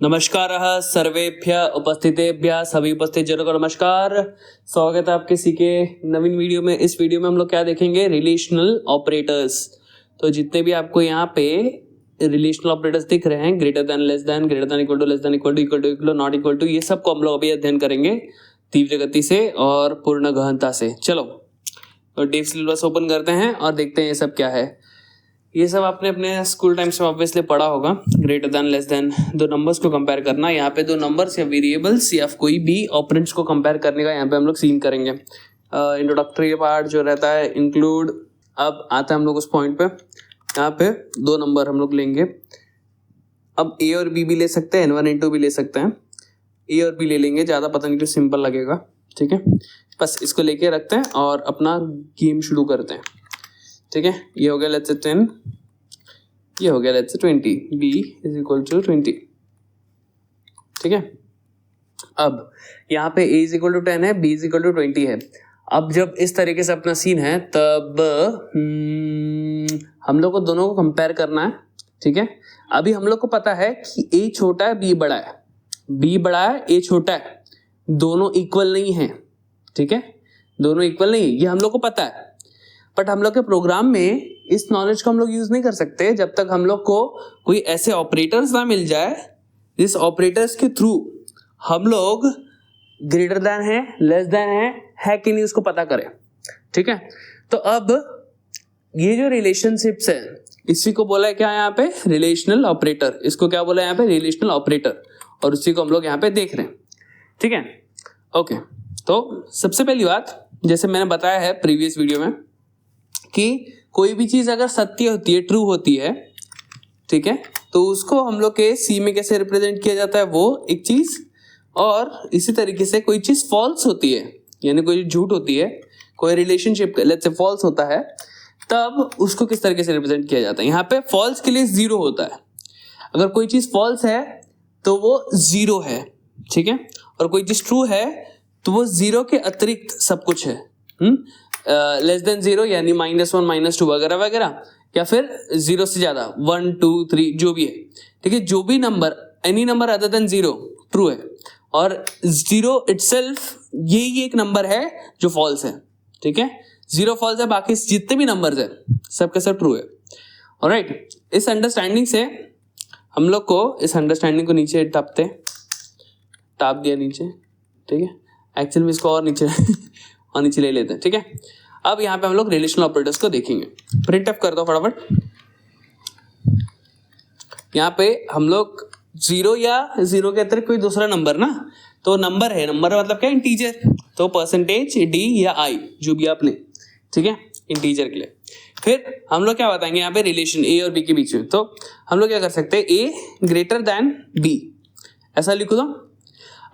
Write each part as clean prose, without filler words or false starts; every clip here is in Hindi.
नमस्कारः सर्वेभ्यः उपस्थितेभ्यः सभी उपस्थित जनों को नमस्कार। स्वागत है आपके सी के नवीन वीडियो में। इस वीडियो में हम लोग क्या देखेंगे, रिलेशनल ऑपरेटर्स। तो जितने भी आपको यहाँ पे रिलेशनल ऑपरेटर्स दिख रहे हैं, greater than, less than, greater than equal to, less than equal to, equal to equal, not equal to, ये सब को हम लोग अभी अध्ययन करेंगे तीव्र गति से और पूर्ण गहनता से। चलो तो डीप सिलेबस ओपन करते हैं और देखते हैं ये सब क्या है। ये सब आपने अपने स्कूल टाइम से ऑब्वियसली पढ़ा होगा। ग्रेटर देन, लेस देन, दो नंबर्स को कंपेयर करना। यहाँ पे दो नंबर्स या वेरिएबल्स या कोई भी ऑपरेंड्स को कंपेयर करने का यहाँ पे हम लोग सीन करेंगे। इंट्रोडक्टरी पार्ट जो रहता है इंक्लूड। अब आता है हम लोग उस पॉइंट पे। यहाँ पे दो नंबर हम लोग लेंगे। अब ए और बी भी ले सकते हैं, N1 N2 भी ले सकते हैं। ए और बी ले लेंगे, ज़्यादा पता नहीं क्यों सिंपल लगेगा। ठीक है, बस इसको लेके रखते हैं और अपना गेम शुरू करते हैं। ठीक है, ये हो गया लेट्स से 10, ये हो गया let's say 20, b is equal to 20। ठीक है, अब यहाँ पे a इज इक्वल टू 10 है, b इज इक्वल टू 20 है। अब जब इस तरीके से अपना सीन है तब हम लोग को दोनों को कंपेयर करना है। ठीक है, अभी हम लोग को पता है कि a छोटा है, b बड़ा है, b बड़ा है, a छोटा है, दोनों इक्वल नहीं है। ठीक है, दोनों इक्वल नहीं है, ये हम लोग को पता है। बट हम लोग के प्रोग्राम में इस नॉलेज को हम लोग यूज नहीं कर सकते जब तक हम लोग को कोई ऐसे ऑपरेटर्स ना मिल जाए जिस ऑपरेटर्स के थ्रू हम लोग ग्रेटर देन है, लेस देन है कि नहीं उसको पता करें। ठीक है, तो अब ये जो रिलेशनशिप्स है इसी को बोला है क्या यहाँ पे, रिलेशनल ऑपरेटर। इसको क्या बोला है यहाँ पे, रिलेशनल ऑपरेटर, और उसी को हम लोग यहाँ पे देख रहे हैं। ठीक है, ओके। तो सबसे पहली बात, जैसे मैंने बताया है प्रीवियस वीडियो में कि कोई भी चीज अगर सत्य होती है, ट्रू होती है, ठीक है, तो उसको हम लोग के सी में कैसे रिप्रेजेंट किया जाता है, वो एक चीज। और इसी तरीके से कोई चीज फॉल्स होती है, यानी कोई झूठ होती है, कोई रिलेशनशिप लेट्स से फॉल्स होता है, तब उसको किस तरीके से रिप्रेजेंट किया जाता है। यहाँ पे फॉल्स के लिए 0 होता है। अगर कोई चीज फॉल्स है तो वो 0 है। ठीक है, और कोई चीज ट्रू है तो वो 0 के अतिरिक्त सब कुछ है। लेस देन 0 यानी -1 -2 वगैरह वगैरह, या फिर 0 से ज्यादा 1 2 3 जो भी है। ठीक है, जो भी number, any number other than 0 true है, और 0 इटसेल्फ यही एक नंबर है जो फॉल्स है। ठीक है, 0 फॉल्स है, बाकी जितने भी नंबर्स है सब के सब ट्रू है। ऑलराइट, इस अंडरस्टैंडिंग से हम लोग को इस अंडरस्टैंडिंग को नीचे टाप दिया नीचे। ठीक है, एक्चुअल में इसको और नीचे और नीचे ले लेते हैं। ठीक है, अब यहाँ पे हम लोग रिलेशनल ऑपरेटर्स को देखेंगे। प्रिंट अप कर दो फटाफट। यहाँ पे हम लोग 0 या 0 के अतिरिक्त कोई दूसरा नंबर ना, तो नंबर है, नंबर मतलब क्या, इंटीजर, तो परसेंटेज d या i जो भी आपने। ठीक है, इंटीजर के लिए। फिर हम लोग क्या बताएंगे यहाँ पे, रिलेशन a और b के बीच में। तो हम लोग क्या कर सकते हैं, a ग्रेटर देन b, ऐसा लिखो दो।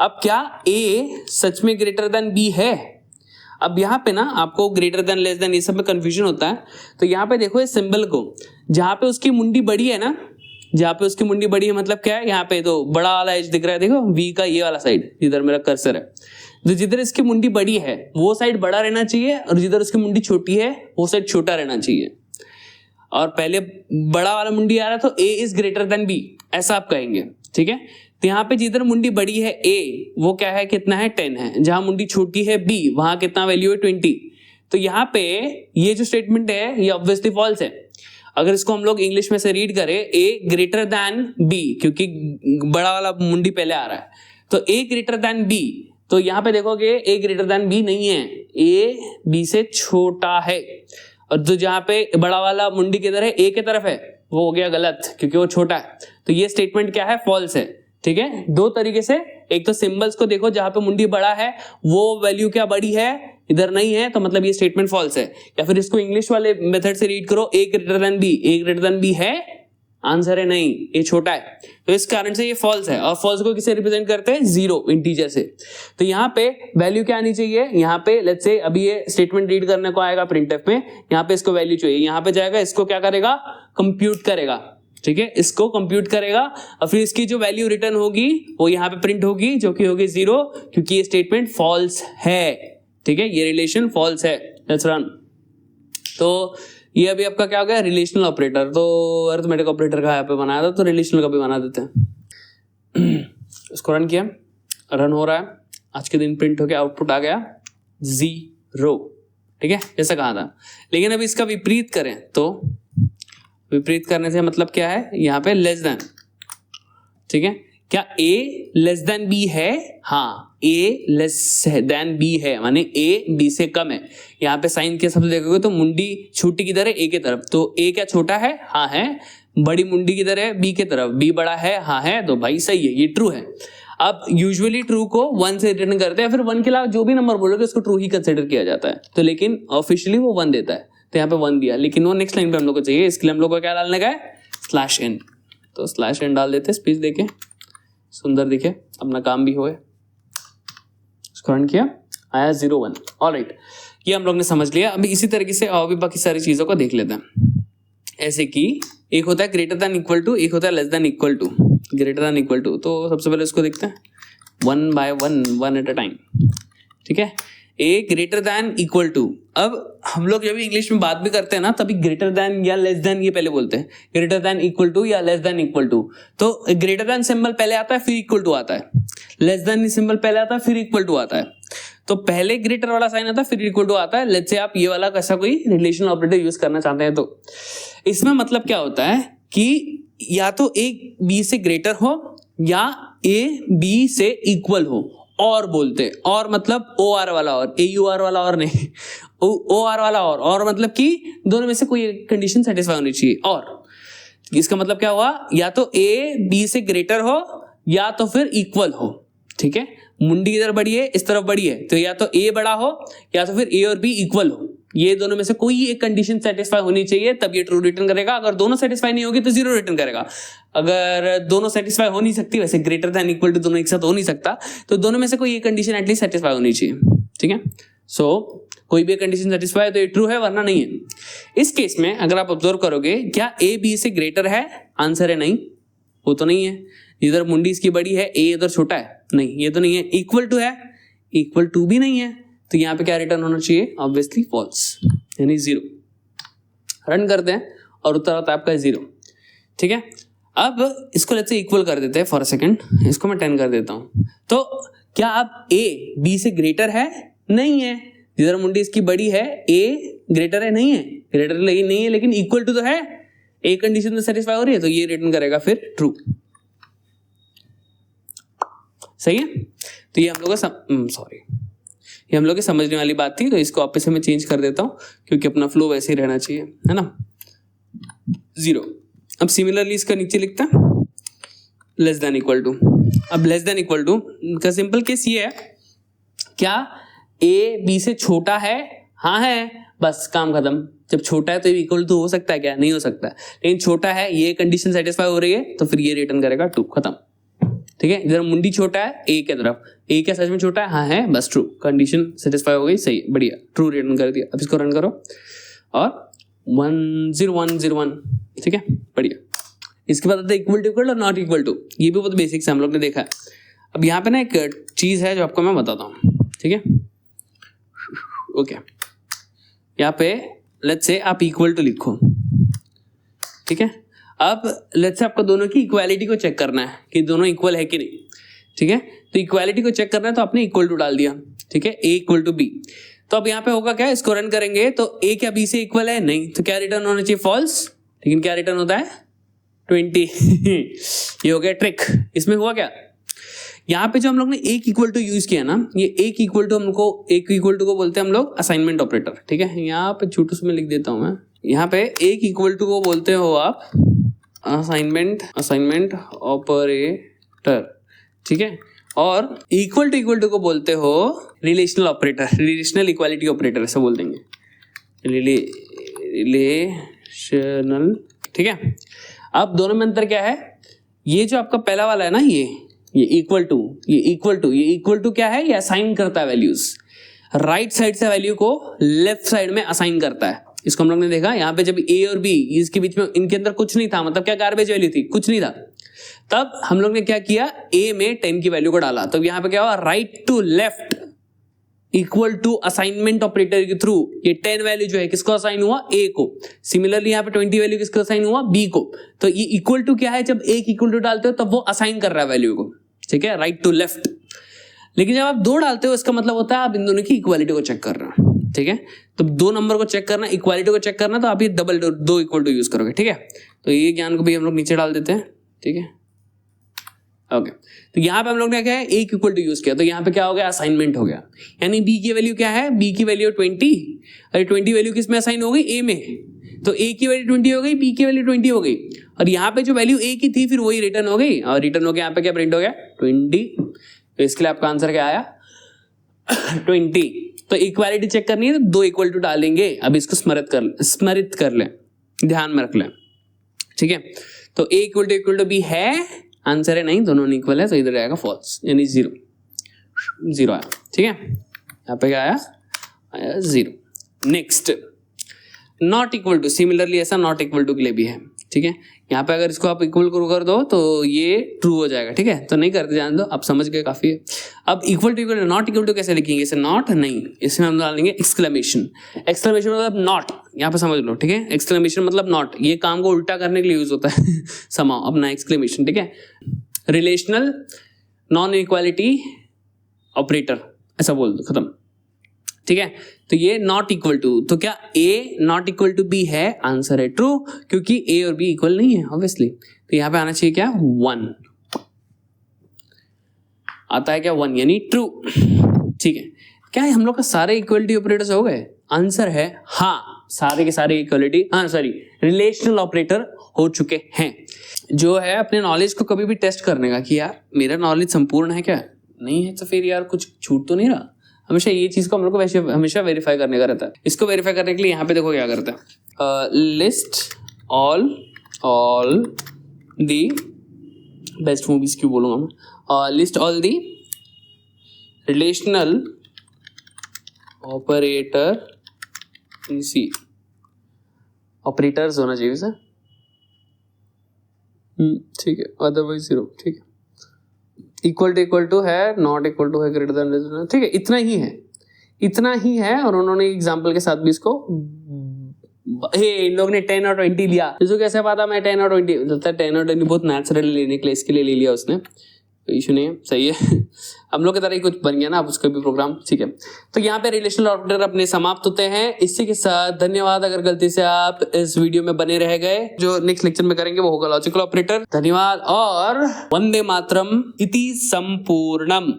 अब क्या a सच में ग्रेटर देन b है? अब यहाँ पे ना आपको ग्रेटर देन, लेस देन, ये सब में कंफ्यूजन होता है। तो यहाँ पे देखो इस सिंबल को, जहाँ पे उसकी मुंडी बड़ी है ना, जहाँ पे उसकी मुंडी बड़ी है मतलब क्या है, यहाँ पे तो बड़ा वाला एज दिख रहा है, देखो V का ये वाला साइड, जिधर मेरा कर्सर है, तो जिधर इसकी मुंडी बड़ी है वो साइड बड़ा रहना चाहिए, और जिधर उसकी मुंडी छोटी है वो साइड छोटा रहना चाहिए। और पहले बड़ा वाला मुंडी आ रहा है तो A is greater than B, ऐसा आप कहेंगे। ठीक है, तो यहाँ पे जिधर मुंडी बड़ी है A, वो क्या है, कितना है, 10 है। जहां मुंडी छोटी है B, वहां कितना वैल्यू है, 20। तो यहाँ पे ये जो स्टेटमेंट है ये ऑब्वियसली फॉल्स है। अगर इसको हम लोग इंग्लिश में से रीड करें, A ग्रेटर देन B, क्योंकि बड़ा वाला मुंडी पहले आ रहा है, तो A ग्रेटर देन B, तो यहाँ पे देखोगे A ग्रेटर देन B नहीं है, A B से छोटा है। और जो जहाँ पे बड़ा वाला मुंडी किधर है, A के तरफ है, वो हो गया गलत क्योंकि वो छोटा है। तो ये स्टेटमेंट क्या है, फॉल्स है। ठीक है, दो तरीके से, एक तो सिंबल्स को देखो, जहां पे मुंडी बड़ा है वो वैल्यू क्या बड़ी है, इधर नहीं है, तो मतलब ये स्टेटमेंट फॉल्स है। या फिर इसको इंग्लिश वाले मेथड से रीड करो, A greater than B, A greater than B है, आंसर है नहीं, ये छोटा है, तो इस कारण से ये फॉल्स है। और फॉल्स को किसे रिप्रेजेंट करते हैं, 0 इंटीजर से। तो यहाँ पे वैल्यू क्या आनी चाहिए, यहाँ पे लेट्स से अभी ये स्टेटमेंट रीड करने को आएगा प्रिंटफ में, यहाँ पे इसको वैल्यू चाहिए, यहाँ पे जाएगा, इसको क्या करेगा, कंप्यूट करेगा। ठीक है, इसको कंप्यूट करेगा और फिर इसकी जो वैल्यू रिटर्न होगी वो यहाँ पे प्रिंट होगी, जो कि होगी 0, क्योंकि ये स्टेटमेंट फॉल्स है। ठीक है, ये रिलेशन फॉल्स है। Let's run. तो ये अभी आपका क्या हो गया, रिलेशनल ऑपरेटर। तो अरिथमेटिक ऑपरेटर का यहाँ पे बनाया था, तो रिलेशनल का भी बना देते हैं। इसको रन किया, रन हो रहा है, आज के दिन प्रिंट होकर आउटपुट आ गया 0, ठीक है, जैसा कहा था। लेकिन अब इसका विपरीत करें तो विपरीत करने से मतलब क्या है, यहाँ पे लेस देन, ठीक है, क्या A लेस देन B है? हाँ, A लेस देन B है, माने A B से कम है। यहाँ पे साइन के शब्द देखोगे तो मुंडी छोटी किधर है? A की तरफ, तो A क्या छोटा है? हाँ है। बड़ी मुंडी किधर है? B की तरफ, B बड़ा है? हाँ है, तो भाई सही है, ये ट्रू है। अब यूजुअली ट्रू को 1 से रिटर्न करते हैं, फिर 1 के अलावा जो भी नंबर बोलोगे उसको ट्रू ही कंसिडर किया जाता है। तो लेकिन ऑफिशियली वो 1 देता है, तो यहाँ पे 1 दिया, लेकिन वो नेक्स्ट लाइन पे हम लोग को चाहिए, इसके लिए हम लोग को क्या डालने का है? /n। तो /n डाल देते, स्पेस देके, सुंदर दिखे, अपना काम भी होए। इसको रन किया, आया 0 1। ऑलराइट, ये हम लोग ने समझ लिया। अभी इसी तरीके से और भी बाकी सारी चीजों को देख लेते हैं। ऐसे कि एक होता है ग्रेटर देन इक्वल टू, एक होता है less than equal to. Greater than equal to, तो सबसे पहले इसको देखते हैं 1 by 1, 1 at a टाइम, ठीक है। ए ग्रेटर देन इक्वल टू, अब हम लोग जब इंग्लिश में बात भी करते हैं ना, तभी ग्रेटर देन या लेस देन ये पहले बोलते हैं, ग्रेटर देन इक्वल टू या लेस देन इक्वल टू। तो ग्रेटर देन सिंबल पहले आता है, फिर इक्वल टू आता है, लेस देन सिंबल पहले आता है, फिर इक्वल टू आता है। तो पहले ग्रेटर वाला साइन आता है, फिर इक्वल टू आता है। लेट्स से आप ये वाला कैसा कोई रिलेशनल ऑपरेटर यूज करना चाहते हैं, तो इसमें मतलब क्या होता है कि या तो ए बी से ग्रेटर हो या ए बी से इक्वल हो, और बोलते, और मतलब ओ आर वाला और, ए यू आर वाला और नहीं, ओ आर वाला और मतलब कि दोनों में से कोई कंडीशन सेटिस्फाई होनी चाहिए। और इसका मतलब क्या हुआ, या तो ए बी से ग्रेटर हो या तो फिर इक्वल हो, ठीक है। मुंडी इधर बड़ी है, इस तरफ बड़ी है, तो या तो ए बड़ा हो या तो फिर ए और बी इक्वल हो, ये दोनों में से कोई एक कंडीशन सेटिस्फाई होनी चाहिए, तब ये ट्रू रिटर्न करेगा। अगर दोनों सेटिस्फाई नहीं होगी तो 0 रिटर्न करेगा। अगर दोनों सेटिस्फाई हो नहीं सकती, वैसे ग्रेटर देन इक्वल टू दोनों एक साथ हो नहीं सकता, तो दोनों में से कोई एक कंडीशन एटलीस्ट सेटिस्फाई होनी चाहिए, ठीक है। सो कोई भी कंडीशन सेटिस्फाई है तो ये ट्रू है, वरना नहीं है। इस केस में अगर आप ऑब्जर्व करोगे, क्या ए बी से ग्रेटर है? आंसर है नहीं, वो तो नहीं है। इधर मुंडी इसकी बड़ी है, ए इधर छोटा है, नहीं, ये तो नहीं है। इक्वल टू है? इक्वल टू भी नहीं है, तो यहाँ पे क्या रिटर्न होना चाहिए? ऑब्वियसली फॉल्स, यानी 0। रन करते हैं और उत्तर आता है आपका 0, ठीक है। अब इसको लेट्स से इक्वल कर देते हैं फॉर अ सेकंड, इसको मैं 10 कर देता हूं। तो क्या अब ए बी से ग्रेटर है? नहीं है। इधर मुंडी इसकी बड़ी है, ए ग्रेटर है? नहीं है। ग्रेटर नहीं है, लेकिन इक्वल टू तो है, ए कंडीशन में सेटिस्फाई हो रही है, तो ये रिटर्न करेगा फिर ट्रू। सही है। तो ये हम लोग का ये हम लोग के समझने वाली बात थी, तो इसको वापस से मैं चेंज कर देता हूं, क्योंकि अपना फ्लो वैसे ही रहना चाहिए, है ना। 0। अब सिमिलरली इसका नीचे लिखता है लेस देन इक्वल टू। अब लेस देन इक्वल टू का सिंपल केस ये है, क्या ए बी से छोटा है? हाँ है, बस काम खत्म। जब छोटा है तो इक्वल टू हो सकता है क्या? नहीं हो सकता, लेकिन छोटा है, ये कंडीशन सेटिस्फाई हो रही है, तो फिर ये रिटर्न करेगा ट्रू, खत्म, ठीक है। इधर मुंडी छोटा है ए की तरफ, ए क्या सच में छोटा है? हाँ है, बस ट्रू, कंडीशन सेटिस्फाई हो गई, सही, बढ़िया, ट्रू रिटर्न कर दिया। अब इसको रन करो और 1 0 1 0 1, ठीक है, बढ़िया। इसके बाद आता है इक्वल टू इक्वल और नॉट इक्वल टू, ये भी बहुत बेसिक्स है, हम लोग ने देखा है। अब यहाँ पे ना एक चीज है जो आपको मैं बताता हूँ, ठीक है, ओके। यहाँ पे लेट्स से आप इक्वल टू लिखो, ठीक है। अब लेट्स से आपको दोनों की इक्वालिटी को चेक करना है कि दोनों इक्वल है कि नहीं, ठीक है। तो इक्वालिटी को चेक करना है, तो आपने इक्वल टू डाल दिया, ठीक है, ए इक्वल टू बी। तो अब यहाँ पे होगा क्या, इसको रन करेंगे तो ए क्या बी से इक्वल है? नहीं, तो क्या रिटर्न होना चाहिए? फॉल्स। लेकिन क्या रिटर्न होता है? 20। ये हो गया ट्रिक। इसमें हुआ क्या, यहाँ पे जो हम लोग ने एक इक्वल टू यूज किया ना, ये एक इक्वल टू हमको, एक इक्वल टू को बोलते हैं हम लोग असाइनमेंट ऑपरेटर, ठीक है। यहाँ पे छोटू से मैं लिख देता हूँ मैं, यहाँ पे एक इक्वल टू को बोलते हो आप असाइनमेंट ऑपरेटर, ठीक है। और इक्वल टू को बोलते हो relational operator, relational equality operator, ऐसा बोल देंगे, रिलेशनल, ठीक है। अब दोनों में अंतर क्या है, ये जो आपका पहला वाला है ना, ये इक्वल टू क्या है, ये असाइन करता है वैल्यूज, राइट साइड से वैल्यू को लेफ्ट साइड में असाइन करता है। इसको हम लोग ने देखा, यहाँ पे जब ए और बी इसके बीच में, इनके अंदर कुछ नहीं था, मतलब क्या गार्बेज वैल्यू थी, कुछ नहीं था, तब हम लोग ने क्या किया, ए में 10 की वैल्यू को डाला, तो यहाँ पे क्या हुआ, right to left equal to assignment operator के थ्रू ये 10 वैल्यू जो है किसको असाइन हुआ, ए को। सिमिलरली यहाँ पे 20 वैल्यू किसको असाइन हुआ, बी को। तो ये इक्वल टू क्या है, जब एक इक्वल टू डालते हो तब वो असाइन कर रहा है वैल्यू को, ठीक है, राइट टू लेफ्ट। लेकिन जब आप 2 डालते हो इसका मतलब होता है आप इन दोनों की इक्वालिटी को चेक कर रहे हो, ठीक है। तो 2 नंबर को चेक करना, इक्वालिटी को चेक करना, तो आप ये डबल 2 इक्वल टू यूज करोगे, ठीक है। तो ये ज्ञान को भी हम लोग नीचे डाल देते हैं, ठीक है, ओके। तो यहाँ पे हम लोग ने क्या है, एक इक्वल टू यूज किया, तो यहाँ पे क्या हो गया, असाइनमेंट हो गया। यानी बी की वैल्यू क्या है, बी की वैल्यू 20, अरे 20 वैल्यू किस में असाइन हो गई, ए में। तो ए की वैल्यू 20 हो गई, बी की वैल्यू 20 हो गई, और यहाँ पे जो वैल्यू ए की थी फिर वही रिटर्न हो गई, और रिटर्न हो गया यहाँ पे क्या प्रिंट हो गया, 20। तो इसके लिए आपका आंसर क्या आया, 20। तो इक्वालिटी चेक करनी है तो 2 इक्वल टू डालेंगे। अब इसको स्मरित कर लें, ध्यान में रख लें, ठीक है। तो ए इक्वल टू बी है, आंसर है नहीं, दोनों इक्वल है, तो इधर आएगा फॉल्स, यानी 0 आया, ठीक है। यहाँ पे क्या आया 0। Next, not equal to, similarly ऐसा नॉट इक्वल टू के लिए भी है, ठीक है। यहाँ पे अगर इसको आप इक्वल कर दो तो ये ट्रू हो जाएगा, ठीक है। तो नहीं करते, जान दो, आप समझ गए, काफी है। अब equal to not equal to कैसे लिखेंगे, इसे नॉट नहीं, इसमें हम डालेंगे एक्सक्लेमेशन। एक्सक्लेमेशन मतलब नॉट, यहाँ पे समझ लो, ठीक है। एक्सक्लेमेशन मतलब नॉट, ये काम को उल्टा करने के लिए यूज होता है समाओ अपना एक्सक्लेमेशन, ठीक है। रिलेशनल नॉन इक्वालिटी ऑपरेटर, ऐसा बोल दो, खत्म, ठीक है। तो ये नॉट इक्वल टू, तो क्या ए नॉट इक्वल टू बी है, आंसर है ट्रू, क्योंकि ए और बी इक्वल नहीं है ऑब्वियसली। तो यहां पे आना चाहिए क्या, 1 आता है क्या, 1 यानी ट्रू, ठीक है। क्या है, हम लोग का सारे इक्वलिटी ऑपरेटर्स हो गए, आंसर है हाँ, सारे के सारे इक्वलिटी, रिलेशनल ऑपरेटर हो चुके हैं। जो है अपने नॉलेज को कभी भी टेस्ट करने का कि यार मेरा नॉलेज संपूर्ण है क्या, नहीं है तो फिर यार कुछ छूट तो नहीं रहा। हमेशा ये चीज को हम लोग को वैसे हमेशा वेरीफाई करने का रहता है। इसको वेरीफाई करने के लिए यहाँ पे देखो क्या करते हैं, list all the best movies क्यों बोलूंगा मैं, list all the relational operator, इसी ऑपरेटर्स होना चाहिए सर, ठीक है, अदरवाइज 0, ठीक है। इक्वल टू है, नॉट इक्वल टू है, ग्रेटर देन, ठीक है, इतना ही है। और उन्होंने एग्जांपल के साथ भी इसको, इन लोग ने 10 और 20 लिया, तो कैसे पता मैं 10 और 20, लगता है 10 और 20 बहुत नेचुरली लेने के लिए, इसके लिए ले लिया उसने, इशू नहीं है, सही है हम लोग की तरह ही कुछ बन गया ना आप उसका भी प्रोग्राम, ठीक है। तो यहाँ पे रिलेशनल ऑपरेटर अपने समाप्त होते हैं। इसी के साथ धन्यवाद, अगर गलती से आप इस वीडियो में बने रह गए। जो नेक्स्ट लेक्चर में करेंगे वो होगा लॉजिकल ऑपरेटर। धन्यवाद और वंदे मातरम इति संपूर्णम।